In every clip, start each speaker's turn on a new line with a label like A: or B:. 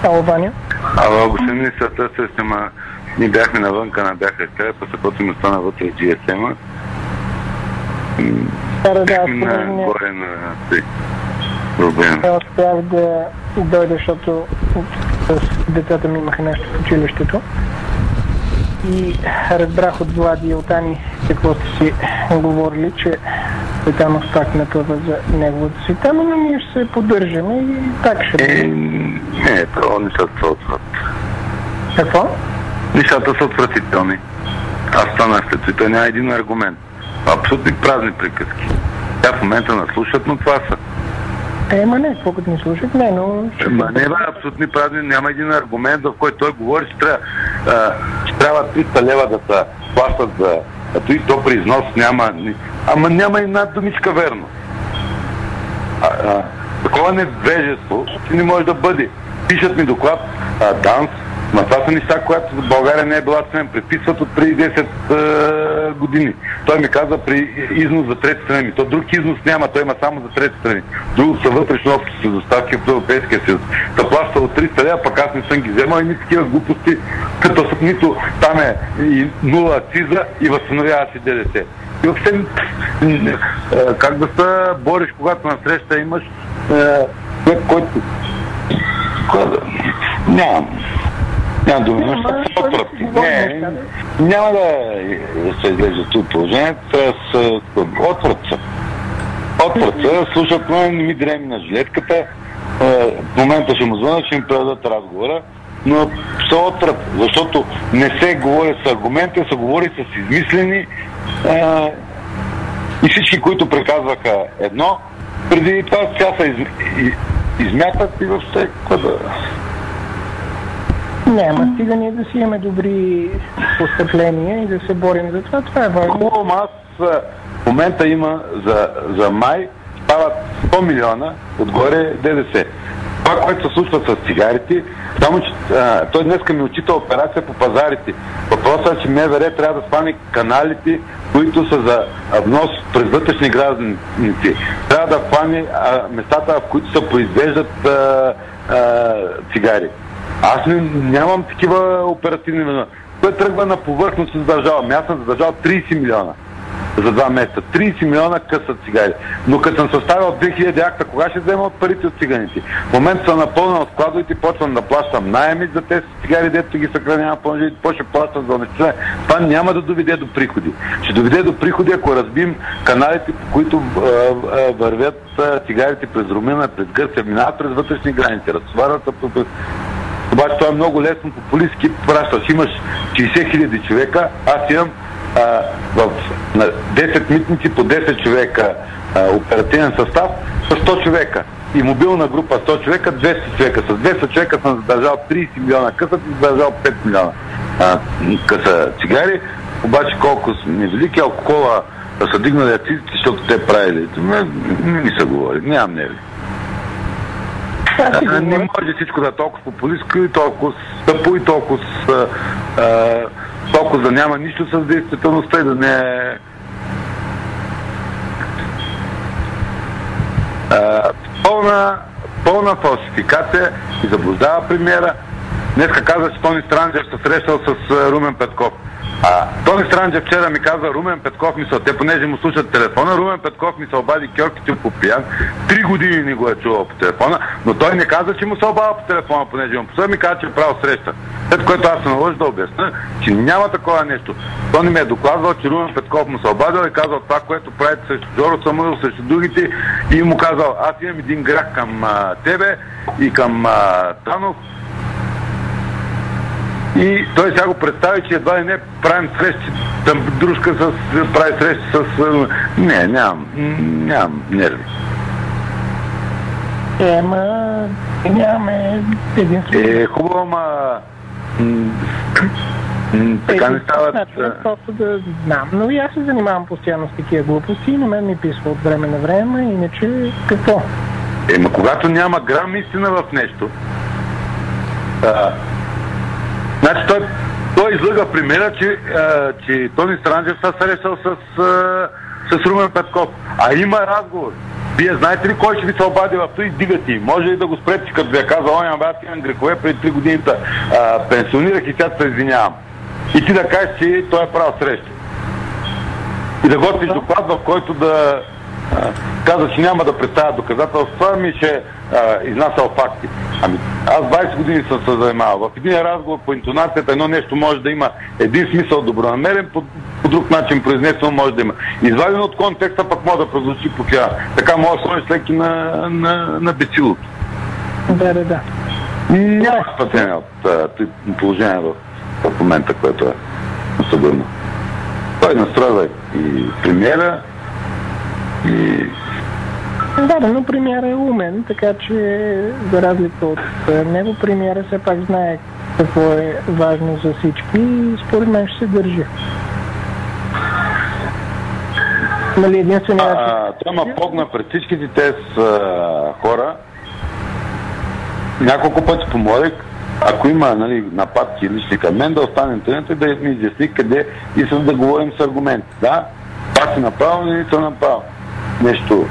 A: Ало, Ваня.
B: Ало, господин министър, ама ние бяхме навънка на бяха къде, после който ми стана вътре GSM-а. Горе на проблема.
A: Не успях да дойда, защото с децата ми имаха нещо в училището. И разбрах от Влади и от Ани какво сте си говорили, че Цветанов пак напъва за неговата си тема, но ние ще се поддържаме и так ще бъде.
B: Не, това нещата са отврат.
A: Какво?
B: Нещата са отвратителни. Аз станах след това, няма един аргумент. Абсолютни празни приказки. Тя в момента наслушат, но това са.
A: Не, какво като ни слушат, не, но...
B: Не, абсолютни празни, няма един аргумент, в който той говори, че трябва 300 лева да се плащат за... И то при износ няма... Ама няма и една думичка верно. Такова невежество, че не може да бъде. Пишат ми доклад, ДАНС, но това са неща, която в България не е била цена. Преписват от преди 10 години. Той ми каза при износ за трети страни. То друг износ няма, той има само за трети страни. Друго са вътрешно общи доставки в Европейския съюз. Да плаща от 300 лева, пък аз не съм ги вземал и ни такива глупости, като нито там е и нула акциза и възстановява си ДДС. И въобще как да се бориш, когато на среща имаш който... Няма думи, нещата са отвратни. Няма да се излезе това положение, трябва да се отвратца. Отвратца, слушат ме, не ми дреми на жилетката, в момента ще му звънят, ще ми предадат разговора, но са отврат, защото не се говори с аргументи, се говори с измислени и всички, които приказваха едно, преди това сега се измятат и въобще какво да...
A: Няма, стига ние да си имаме добри постъпления и да се борим за това. Това е важно.
B: Хубаво, аз в момента има за май стават 100 милиона отгоре ДДС. Това, което се случва с цигарите, само че той днеска ми отчита операция по пазарите. Въпросът е, че МВР трябва да спане каналите, които са за внос през вътрешни гражданици. Трябва да хване местата, в които се произвеждат цигари. Аз нямам такива оперативни места. Той тръгва на повърхност за държава. Аз съм задържал 30 милиона за 2 месеца. 30 милиона къса цигари. Но като съм съставил 2000 акта, кога ще взема от парите от циганите? В момента съм напълнал складовете и почвам да плащам наеми за тези цигари, дето ги съхранявам по-нежи, ще плащам за унищожение. Това няма да доведе до приходи. Ще доведе до приходи, ако разбим каналите, по които вървят цигарите през Румъния, през Гърция, минават през вътрешни граници, разтоварват се. Обаче това е много лесно, популистски пращаш. Имаш 60 хиляди човека, аз имам в 10 митници по 10 човека оперативен състав с 100 човека. И мобилна група 100 човека, 200 човека. С 200 човека съм задържал 30 милиона къса и задържал 5 милиона къса цигари. Обаче колко невелики алкохола да са дигнали акцизите, защото те правили. Не ми се говори, нямам нерви. Не може всичко да е толкова популистко и толкова стъпо и толкова да няма нищо с действителността и да не е пълна фалшификация и заблуждава премиера. Днеска каза, че Тони Странджев се срещал с Румен Петков. Тони Странджев вчера ми каза, Румен Петков ми се, те понеже му слушат телефона, Румен Петков ми се обади кьорките по пиян. 3 години не го е чувал по телефона, но той не каза, че му се обада по телефона, понеже му посъл, ми каза, че е правил среща. След което аз се наложи да обясня, че няма такова нещо. Тони ми е докладвал, че Румен Петков му се обадил и казал това, което правите срещу Жоро Самуил, срещу другите, и му казал, аз имам един грях към тебе и към Танов. И той сега го представи, че едва ли не правим срещи, дружка прави срещи с... Не, нямам нерви.
A: Нямаме един случай.
B: Хубаво, така не стават...
A: Просто да знам, но и аз се занимавам постоянно с такива глупости и на мен ми писва от време на време, иначе какво?
B: Когато няма грам истина в нещо, значи той излъга примера, че Тони Странджев се срещал с Румен Петков. А има разговор. Вие знаете ли кой ще ви се обади в този дигати? Може ли да го спрете, като ви е казал, аз имам грехове, преди 3 години пенсионирах и сега се извинявам. И ти да кажеш, че той е правил среща. И да готвиш доклад, в който да каза, че няма да представя доказателства, ми ще изнасял факти. Ами, аз 20 години съм се занимавал. В един разговор по интонацията едно нещо може да има един смисъл добронамерен, по друг начин произнесено може да има. Извадено от контекста пък може да прозвучи покря. Така може да сложиш леки на бесилото.
A: Да.
B: Няма спасение от положение в момента, което е особено. Той настройва и премиера, и...
A: Да, но премиера е умен, така че за разлика от него, премиера все пак знае какво е важно за всички и според мен ще се държи. Нали единственият...
B: Той ма погна пред всичките тези хора. Няколко пъти помолих, ако има нападки лични към мен, да остане интернет и да ми изясни къде и да говорим с аргументи. Да, това си направил или не съм направил. Нещо.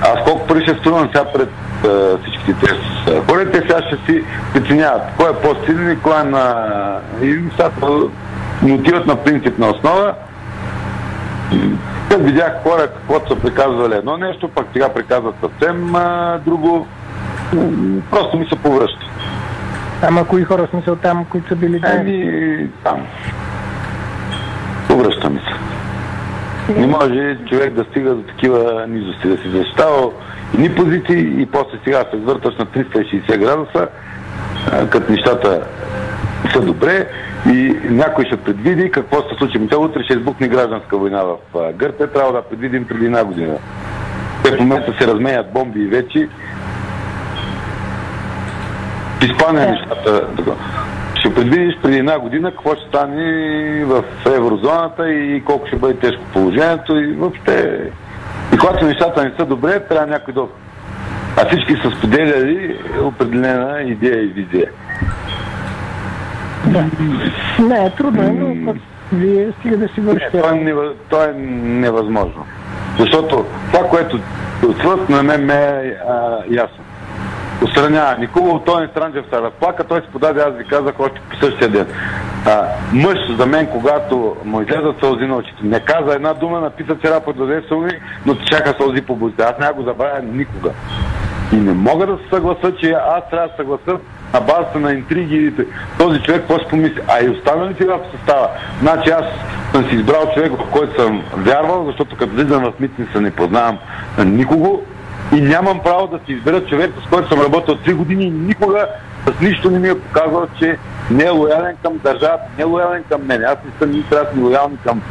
B: Аз колко пари ще струвам сега пред всичките тези хора, те сега ще си преценяват кой е по-силен и кой е на... И сега не отиват на принципна основа. Като видях хора, каквото са приказвали едно нещо, пък сега приказват съвсем друго, просто ми се повръща.
A: Ама кои хора, смисъл там, които са били там?
B: Там. Повръща ми се. Не може човек да стига до такива низости, да си защитава едни позиции и после сега се извърташ на 360 градуса, като нещата са добре и някой ще предвиди какво се случи. Те утре ще избухне гражданска война в Гърция, трябва да предвидим преди 1 година. Те в момента се разменят бомби и вече. В Испания нещата... Ще предвидиш преди 1 година какво ще стане в еврозоната и колко ще бъде тежко положението и въобще... И когато нещата не са добре, трябва някой да... А всички са споделяли определена идея и визия.
A: Да. Не, е трудно, но вие стига да си вършите.
B: Това е невъзможно. Защото това, което отвъд на мен е ясно. Отстранява. Никога от този Странджев се разплака, той се подаде, аз ви казах още по същия ден. Мъж за мен, когато му излезат сълзи на очите, не каза една дума, написа вчера път даде сълзи, но чака сълзи по бузите. Аз няма го забравя никога. И не мога да се съгласа, че аз трябва да се съгласа на базата на интриги. Този човек какво ще помисли? А и останалите в състава. Значи аз съм си избрал човек, в който съм вярвал, защото като влизам в митница не познавам никого и нямам право да си избера човек, с който съм работил 3 години и никога с нищо не ми е показвал, че не е лоялен към държавата, не е лоялен към мен. Аз не съм ни трябва да сме лоялни към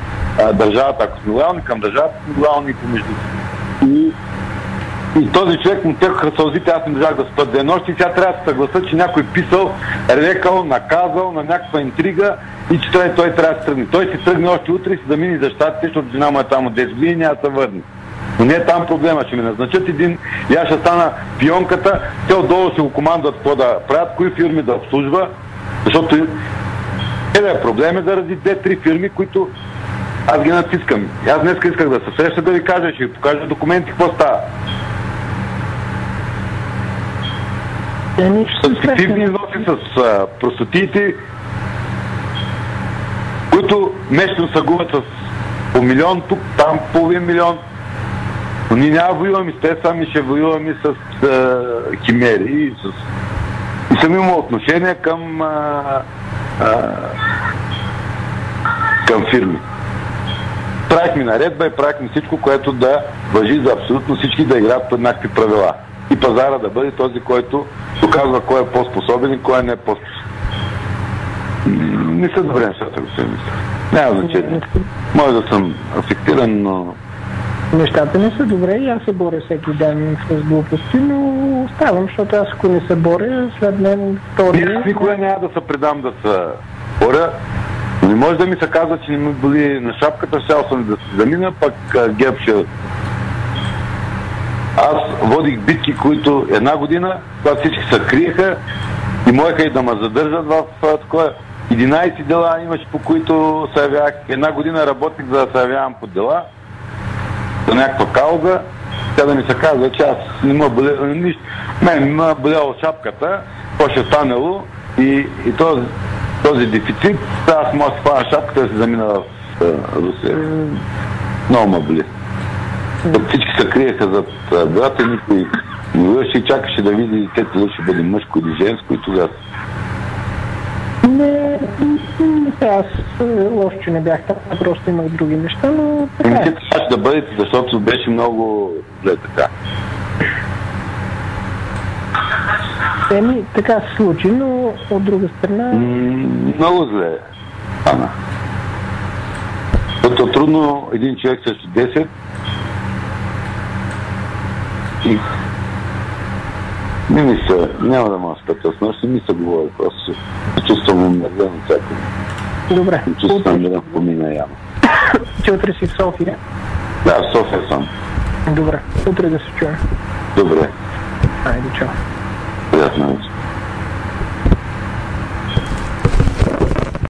B: държавата. Ако сме лоялни към държавата, сме лоялни помежду си. И този човек му текаха сълзите, аз не можах да спа денощи и сега трябва да се съгласа, че някой писал, рекал, наказал на някаква интрига и че той трябва да се тръгне. Той си тръгне още утре и си да мине за щатите, защото жена му е там от 10 години и няма да се върне. Но не е там проблема, ще ми назначат един и аз ще стана пионката, те отдолу ще го командват какво да правят, кои фирми да обслужва, защото проблем е заради 2-3 фирми, които аз ги натискам. И аз днес исках да се среща да ви кажа, ще ви покажа документи, какво става. С фиктивни износи, с простотиите, които месечно се губят с по милион, тук, там половин милион. Но ние няма воюваме с те, сами ще воюваме с химери и съм имал отношение към фирми. Правихме наредба и правихме всичко, което да важи за абсолютно всички, да играят по еднакви правила. И пазара да бъде този, който доказва кой е по-способен и кой е не по-способен. Не са добре нещата, господин мисля. Няма значение. Може да съм афектиран, но...
A: Нещата не са добре и аз се боря всеки ден с глупости, но оставам, защото аз ако не се боря, след мен втори...
B: Аз никога няма да се предам да се боря. Не може да ми се казва, че не ми боли на шапката, щял съм да се замина, пък ГЕРБ ще... Аз водих битки, които 1 година, когато всички се криеха и можеха и да ме задържат в такова. 11 дела имаше, по които се явях. Една година работих, за да се явявам по дела за някаква кауза. Тя да ми се казва, че аз не ме болело нищо. Мен ме болело шапката, какво ще станало и този дефицит, аз мога да си хвана шапката да се замина в Русия. Много ме боли. Всички се криеха зад брата, никой не лъжеше и чакаше да види детето ще бъде мъжко или женско и тогава.
A: Не, аз лошо, че не бях там, просто имах други неща, но така е.
B: Не трябваше да бъдете, защото беше много зле така.
A: Така се случи, но от друга страна...
B: Много зле, Ана. Защото е трудно един човек срещу 10 и не ми се, няма да ма спета с нощ, не ми се говори, просто се чувствам умерзен от всякъде.
A: Добре.
B: Чувствам да помина яма.
A: Ти утре си в София?
B: Да, в София съм.
A: Добре, утре да се чуем.
B: Добре.
A: Айде, чао.
B: Приятна вечер.